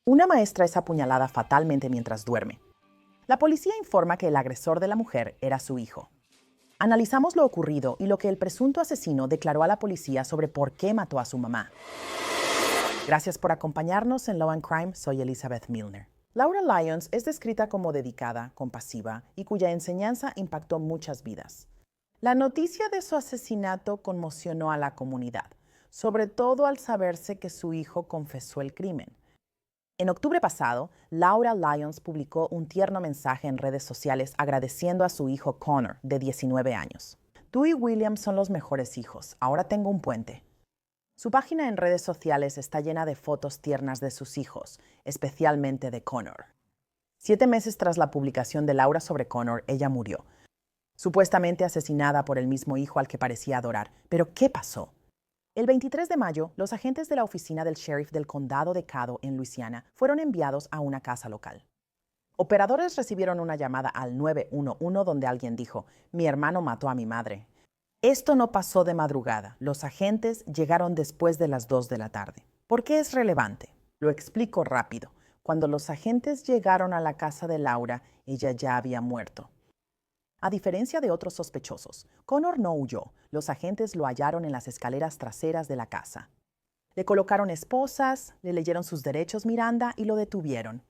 Una maestra es apuñalada fatalmente mientras duerme. La policía informa que el agresor de la mujer era su hijo. Analizamos lo ocurrido y lo que el presunto asesino declaró a la policía sobre por qué mató a su mamá. Gracias por acompañarnos en Law and Crime. Soy Elizabeth Milner. Laura Lyons es descrita como dedicada, compasiva y cuya enseñanza impactó muchas vidas. La noticia de su asesinato conmocionó a la comunidad, sobre todo al saberse que su hijo confesó el crimen. En octubre pasado, Laura Lyons publicó un tierno mensaje en redes sociales agradeciendo a su hijo Connor, de 19 años. Tú y William son los mejores hijos. Ahora tengo un puente. Su página en redes sociales está llena de fotos tiernas de sus hijos, especialmente de Connor. 7 meses tras la publicación de Laura sobre Connor, ella murió, supuestamente asesinada por el mismo hijo al que parecía adorar. ¿Pero qué pasó? El 23 de mayo, los agentes de la oficina del sheriff del condado de Caddo, en Luisiana, fueron enviados a una casa local. Operadores recibieron una llamada al 911 donde alguien dijo: «Mi hermano mató a mi madre». Esto no pasó de madrugada. Los agentes llegaron después de las 2 de la tarde. ¿Por qué es relevante? Lo explico rápido. Cuando los agentes llegaron a la casa de Laura, ella ya había muerto. A diferencia de otros sospechosos, Connor no huyó. Los agentes lo hallaron en las escaleras traseras de la casa. Le colocaron esposas, le leyeron sus derechos Miranda y lo detuvieron.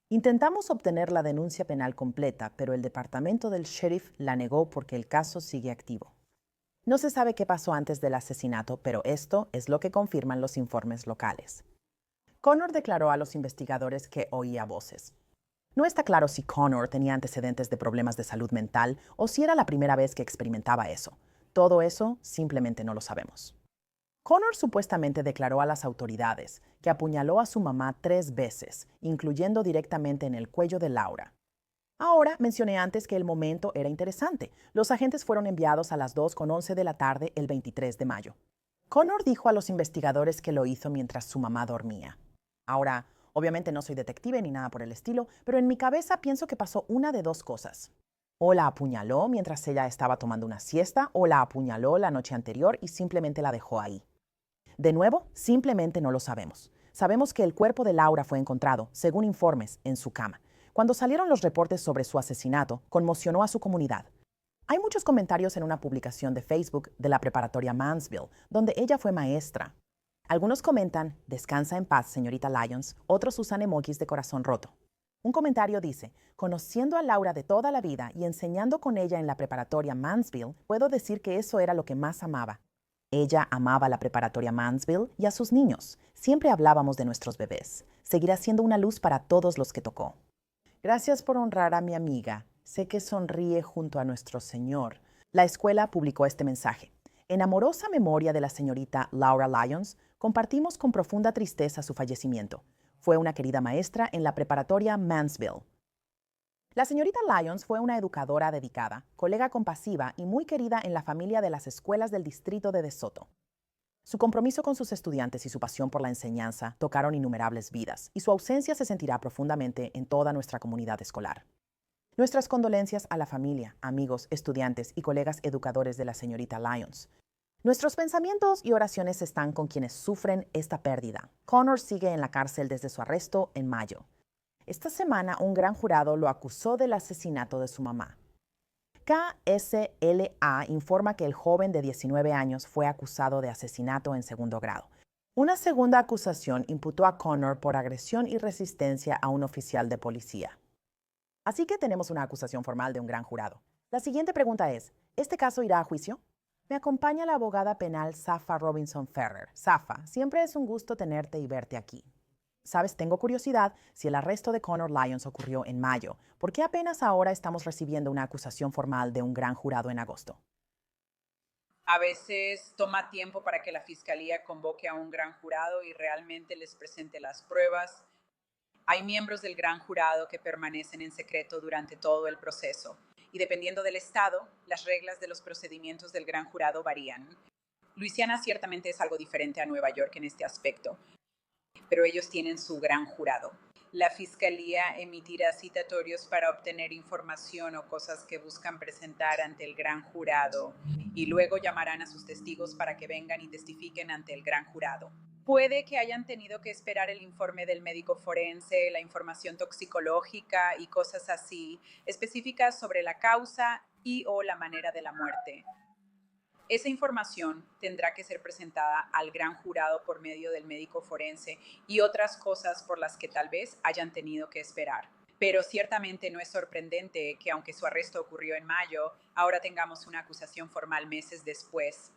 Intentamos obtener la denuncia penal completa, pero el departamento del sheriff la negó porque el caso sigue activo. No se sabe qué pasó antes del asesinato, pero esto es lo que confirman los informes locales. Connor declaró a los investigadores que oía voces. No está claro si Connor tenía antecedentes de problemas de salud mental o si era la primera vez que experimentaba eso. Todo eso simplemente no lo sabemos. Connor supuestamente declaró a las autoridades que apuñaló a su mamá 3 veces, incluyendo directamente en el cuello de Laura. Ahora, mencioné antes que el momento era interesante. Los agentes fueron enviados a las 2:11 de la tarde el 23 de mayo. Connor dijo a los investigadores que lo hizo mientras su mamá dormía. Ahora, obviamente no soy detective ni nada por el estilo, pero en mi cabeza pienso que pasó una de dos cosas. O la apuñaló mientras ella estaba tomando una siesta, o la apuñaló la noche anterior y simplemente la dejó ahí. De nuevo, simplemente no lo sabemos. Sabemos que el cuerpo de Laura fue encontrado, según informes, en su cama. Cuando salieron los reportes sobre su asesinato, conmocionó a su comunidad. Hay muchos comentarios en una publicación de Facebook de la preparatoria Mansville, donde ella fue maestra. Algunos comentan: «Descansa en paz, señorita Lyons», otros usan emojis de corazón roto. Un comentario dice: «Conociendo a Laura de toda la vida y enseñando con ella en la preparatoria Mansville, puedo decir que eso era lo que más amaba». Ella amaba la preparatoria Mansville y a sus niños. Siempre hablábamos de nuestros bebés. Seguirá siendo una luz para todos los que tocó. Gracias por honrar a mi amiga. Sé que sonríe junto a nuestro Señor. La escuela publicó este mensaje. En amorosa memoria de la señorita Laura Lyons, compartimos con profunda tristeza su fallecimiento. Fue una querida maestra en la preparatoria Mansville. La señorita Lyons fue una educadora dedicada, colega compasiva y muy querida en la familia de las escuelas del distrito de DeSoto. Su compromiso con sus estudiantes y su pasión por la enseñanza tocaron innumerables vidas, y su ausencia se sentirá profundamente en toda nuestra comunidad escolar. Nuestras condolencias a la familia, amigos, estudiantes y colegas educadores de la señorita Lyons. Nuestros pensamientos y oraciones están con quienes sufren esta pérdida. Connor sigue en la cárcel desde su arresto en mayo. Esta semana, un gran jurado lo acusó del asesinato de su mamá. KSLA informa que el joven de 19 años fue acusado de asesinato en segundo grado. Una segunda acusación imputó a Connor por agresión y resistencia a un oficial de policía. Así que tenemos una acusación formal de un gran jurado. La siguiente pregunta es: ¿este caso irá a juicio? Me acompaña la abogada penal Safa Robinson Ferrer. Safa, siempre es un gusto tenerte y verte aquí. Sabes, tengo curiosidad si el arresto de Connor Lyons ocurrió en mayo. ¿Por qué apenas ahora estamos recibiendo una acusación formal de un gran jurado en agosto? A veces toma tiempo para que la fiscalía convoque a un gran jurado y realmente les presente las pruebas. Hay miembros del gran jurado que permanecen en secreto durante todo el proceso y dependiendo del estado, las reglas de los procedimientos del gran jurado varían. Luisiana ciertamente es algo diferente a Nueva York en este aspecto, pero ellos tienen su gran jurado. La fiscalía emitirá citatorios para obtener información o cosas que buscan presentar ante el gran jurado y luego llamarán a sus testigos para que vengan y testifiquen ante el gran jurado. Puede que hayan tenido que esperar el informe del médico forense, la información toxicológica y cosas así, específicas sobre la causa y o la manera de la muerte. Esa información tendrá que ser presentada al gran jurado por medio del médico forense y otras cosas por las que tal vez hayan tenido que esperar. Pero ciertamente no es sorprendente que aunque su arresto ocurrió en mayo, ahora tengamos una acusación formal meses después.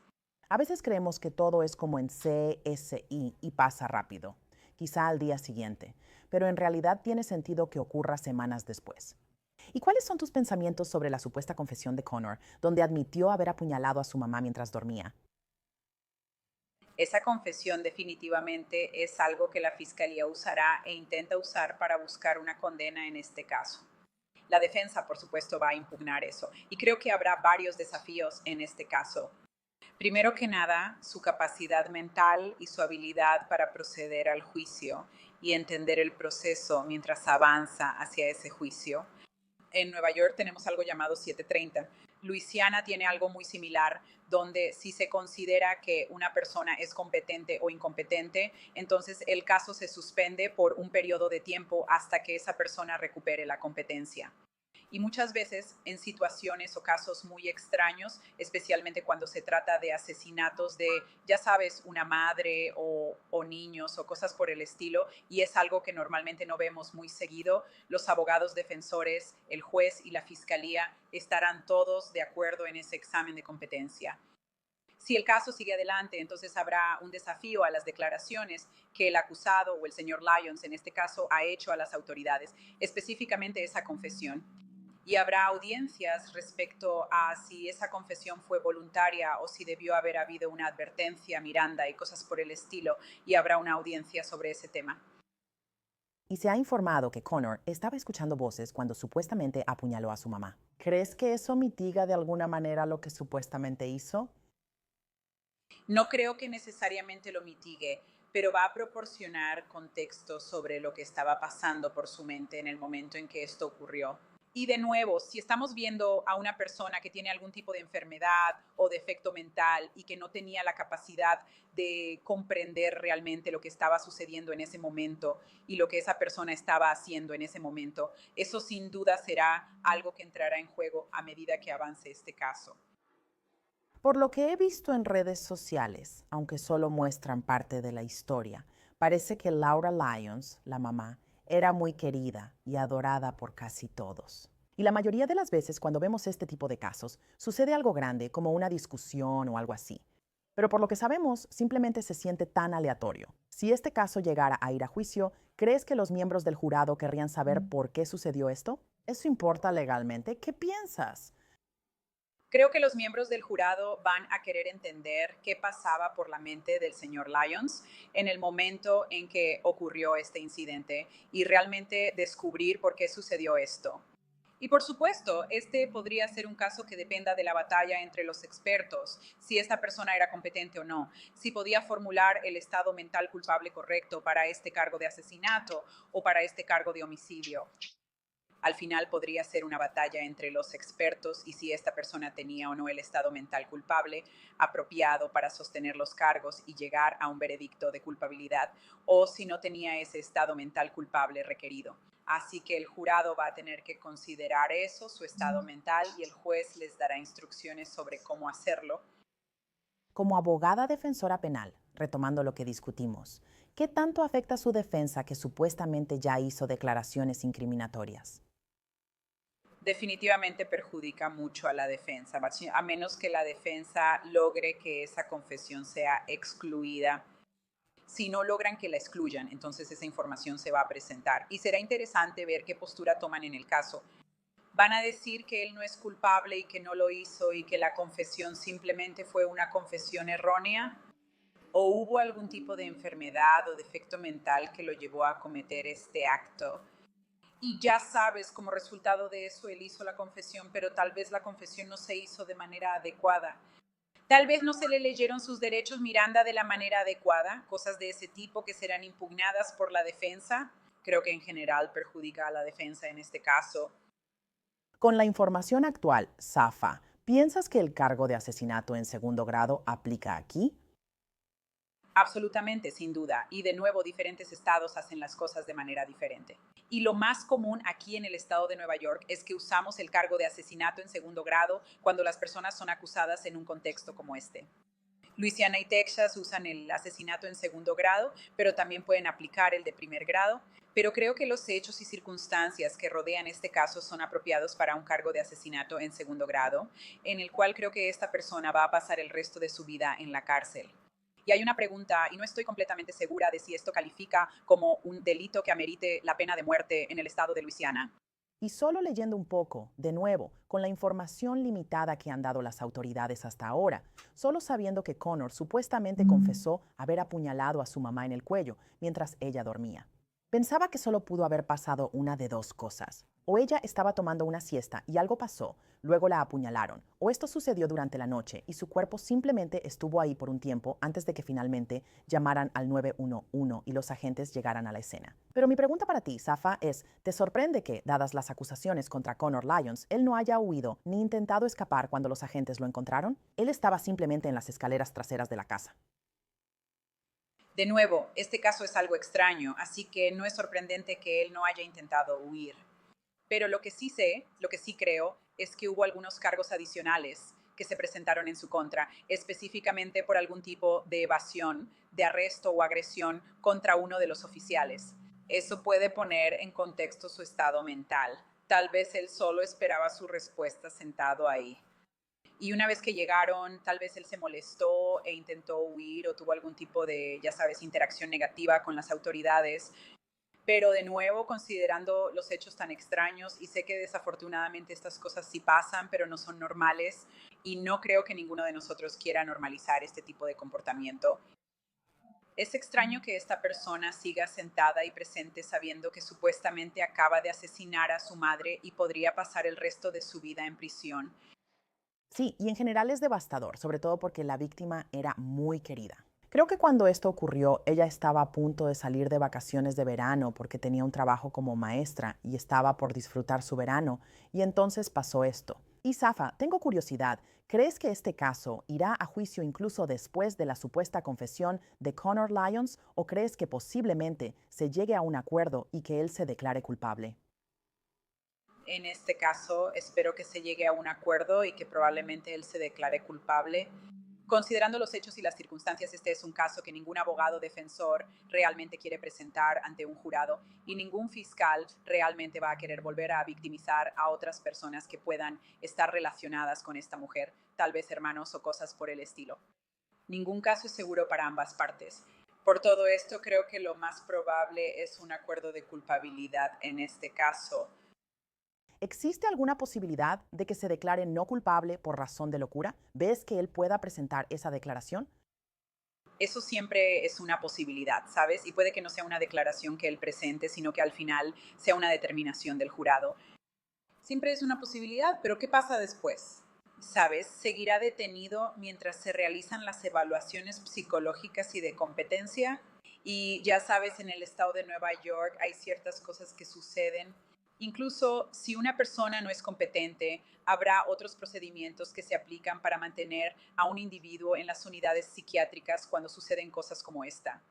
A veces creemos que todo es como en CSI y pasa rápido, quizá al día siguiente, pero en realidad tiene sentido que ocurra semanas después. ¿Y cuáles son tus pensamientos sobre la supuesta confesión de Connor, donde admitió haber apuñalado a su mamá mientras dormía? Esa confesión definitivamente es algo que la Fiscalía usará e intenta usar para buscar una condena en este caso. La defensa, por supuesto, va a impugnar eso y creo que habrá varios desafíos en este caso. Primero que nada, su capacidad mental y su habilidad para proceder al juicio y entender el proceso mientras avanza hacia ese juicio. En Nueva York tenemos algo llamado 730. Luisiana tiene algo muy similar, donde si se considera que una persona es competente o incompetente, entonces el caso se suspende por un periodo de tiempo hasta que esa persona recupere la competencia. Y muchas veces en situaciones o casos muy extraños, especialmente cuando se trata de asesinatos de, ya sabes, una madre o niños o cosas por el estilo, y es algo que normalmente no vemos muy seguido, los abogados defensores, el juez y la fiscalía estarán todos de acuerdo en ese examen de competencia. Si el caso sigue adelante, entonces habrá un desafío a las declaraciones que el acusado o el señor Lyons en este caso ha hecho a las autoridades, específicamente esa confesión. Y habrá audiencias respecto a si esa confesión fue voluntaria o si debió haber habido una advertencia, Miranda y cosas por el estilo, y habrá una audiencia sobre ese tema. Y se ha informado que Connor estaba escuchando voces cuando supuestamente apuñaló a su mamá. ¿Crees que eso mitiga de alguna manera lo que supuestamente hizo? No creo que necesariamente lo mitigue, pero va a proporcionar contexto sobre lo que estaba pasando por su mente en el momento en que esto ocurrió. Y de nuevo, si estamos viendo a una persona que tiene algún tipo de enfermedad o defecto mental y que no tenía la capacidad de comprender realmente lo que estaba sucediendo en ese momento y lo que esa persona estaba haciendo en ese momento, eso sin duda será algo que entrará en juego a medida que avance este caso. Por lo que he visto en redes sociales, aunque solo muestran parte de la historia, parece que Laura Lyons, la mamá, era muy querida y adorada por casi todos. Y la mayoría de las veces cuando vemos este tipo de casos, sucede algo grande como una discusión o algo así. Pero por lo que sabemos, simplemente se siente tan aleatorio. Si este caso llegara a ir a juicio, ¿crees que los miembros del jurado querrían saber por qué sucedió esto? ¿Eso importa legalmente? ¿Qué piensas? Creo que los miembros del jurado van a querer entender qué pasaba por la mente del señor Lyons en el momento en que ocurrió este incidente y realmente descubrir por qué sucedió esto. Y por supuesto, este podría ser un caso que dependa de la batalla entre los expertos, si esta persona era competente o no, si podía formular el estado mental culpable correcto para este cargo de asesinato o para este cargo de homicidio. Al final podría ser una batalla entre los expertos y si esta persona tenía o no el estado mental culpable apropiado para sostener los cargos y llegar a un veredicto de culpabilidad, o si no tenía ese estado mental culpable requerido. Así que el jurado va a tener que considerar eso, su estado mental, y el juez les dará instrucciones sobre cómo hacerlo. Como abogada defensora penal, retomando lo que discutimos, ¿qué tanto afecta su defensa que supuestamente ya hizo declaraciones incriminatorias? Definitivamente perjudica mucho a la defensa, a menos que la defensa logre que esa confesión sea excluida. Si no logran que la excluyan, entonces esa información se va a presentar. Y será interesante ver qué postura toman en el caso. ¿Van a decir que él no es culpable y que no lo hizo y que la confesión simplemente fue una confesión errónea? ¿O hubo algún tipo de enfermedad o defecto mental que lo llevó a cometer este acto? Y ya sabes, como resultado de eso, él hizo la confesión, pero tal vez la confesión no se hizo de manera adecuada. Tal vez no se le leyeron sus derechos Miranda de la manera adecuada, cosas de ese tipo que serán impugnadas por la defensa. Creo que en general perjudica a la defensa en este caso. Con la información actual, Safa, ¿piensas que el cargo de asesinato en segundo grado aplica aquí? Absolutamente, sin duda. Y de nuevo, diferentes estados hacen las cosas de manera diferente. Y lo más común aquí en el estado de Nueva York es que usamos el cargo de asesinato en segundo grado cuando las personas son acusadas en un contexto como este. Luisiana y Texas usan el asesinato en segundo grado, pero también pueden aplicar el de primer grado. Pero creo que los hechos y circunstancias que rodean este caso son apropiados para un cargo de asesinato en segundo grado, en el cual creo que esta persona va a pasar el resto de su vida en la cárcel. Y hay una pregunta, y no estoy completamente segura de si esto califica como un delito que amerite la pena de muerte en el estado de Luisiana. Y solo leyendo un poco, de nuevo, con la información limitada que han dado las autoridades hasta ahora, solo sabiendo que Connor supuestamente confesó haber apuñalado a su mamá en el cuello mientras ella dormía. Pensaba que solo pudo haber pasado una de dos cosas. O ella estaba tomando una siesta y algo pasó, luego la apuñalaron, o esto sucedió durante la noche y su cuerpo simplemente estuvo ahí por un tiempo antes de que finalmente llamaran al 911 y los agentes llegaran a la escena. Pero mi pregunta para ti, Safa, es, ¿te sorprende que, dadas las acusaciones contra Connor Lyons, él no haya huido ni intentado escapar cuando los agentes lo encontraron? Él estaba simplemente en las escaleras traseras de la casa. De nuevo, este caso es algo extraño, así que no es sorprendente que él no haya intentado huir. Pero lo que sí sé, lo que sí creo, es que hubo algunos cargos adicionales que se presentaron en su contra, específicamente por algún tipo de evasión, de arresto o agresión contra uno de los oficiales. Eso puede poner en contexto su estado mental. Tal vez él solo esperaba su respuesta sentado ahí. Y una vez que llegaron, tal vez él se molestó e intentó huir o tuvo algún tipo de, ya sabes, interacción negativa con las autoridades. Pero de nuevo, considerando los hechos tan extraños, y sé que desafortunadamente estas cosas sí pasan, pero no son normales, y no creo que ninguno de nosotros quiera normalizar este tipo de comportamiento. Es extraño que esta persona siga sentada y presente sabiendo que supuestamente acaba de asesinar a su madre y podría pasar el resto de su vida en prisión. Sí, y en general es devastador, sobre todo porque la víctima era muy querida. Creo que cuando esto ocurrió, ella estaba a punto de salir de vacaciones de verano porque tenía un trabajo como maestra y estaba por disfrutar su verano, y entonces pasó esto. Y Safa, tengo curiosidad, ¿crees que este caso irá a juicio incluso después de la supuesta confesión de Connor Lyons o crees que posiblemente se llegue a un acuerdo y que él se declare culpable? En este caso, espero que se llegue a un acuerdo y que probablemente él se declare culpable. Considerando los hechos y las circunstancias, este es un caso que ningún abogado defensor realmente quiere presentar ante un jurado y ningún fiscal realmente va a querer volver a victimizar a otras personas que puedan estar relacionadas con esta mujer, tal vez hermanos o cosas por el estilo. Ningún caso es seguro para ambas partes. Por todo esto, creo que lo más probable es un acuerdo de culpabilidad en este caso. ¿Existe alguna posibilidad de que se declare no culpable por razón de locura? ¿Ves que él pueda presentar esa declaración? Eso siempre es una posibilidad, ¿sabes? Y puede que no sea una declaración que él presente, sino que al final sea una determinación del jurado. Siempre es una posibilidad, pero ¿qué pasa después? ¿Sabes? Seguirá detenido mientras se realizan las evaluaciones psicológicas y de competencia. Y ya sabes, en el estado de Nueva York hay ciertas cosas que suceden. Incluso si una persona no es competente, habrá otros procedimientos que se aplican para mantener a un individuo en las unidades psiquiátricas cuando suceden cosas como esta.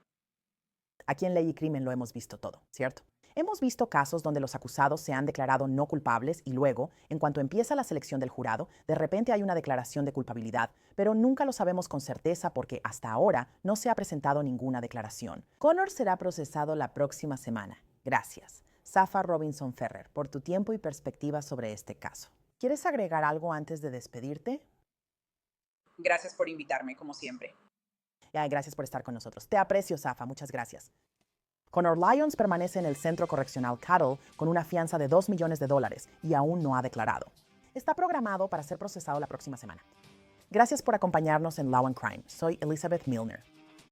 Aquí en Ley y Crimen lo hemos visto todo, ¿cierto? Hemos visto casos donde los acusados se han declarado no culpables y luego, en cuanto empieza la selección del jurado, de repente hay una declaración de culpabilidad, pero nunca lo sabemos con certeza porque hasta ahora no se ha presentado ninguna declaración. Connor será procesado la próxima semana. Gracias, Safa Robinson Ferrer, por tu tiempo y perspectiva sobre este caso. ¿Quieres agregar algo antes de despedirte? Gracias por invitarme, como siempre. Gracias por estar con nosotros. Te aprecio, Safa. Muchas gracias. Connor Lyons permanece en el Centro Correccional Cattle con una fianza de $2 millones y aún no ha declarado. Está programado para ser procesado la próxima semana. Gracias por acompañarnos en Law and Crime. Soy Elizabeth Milner.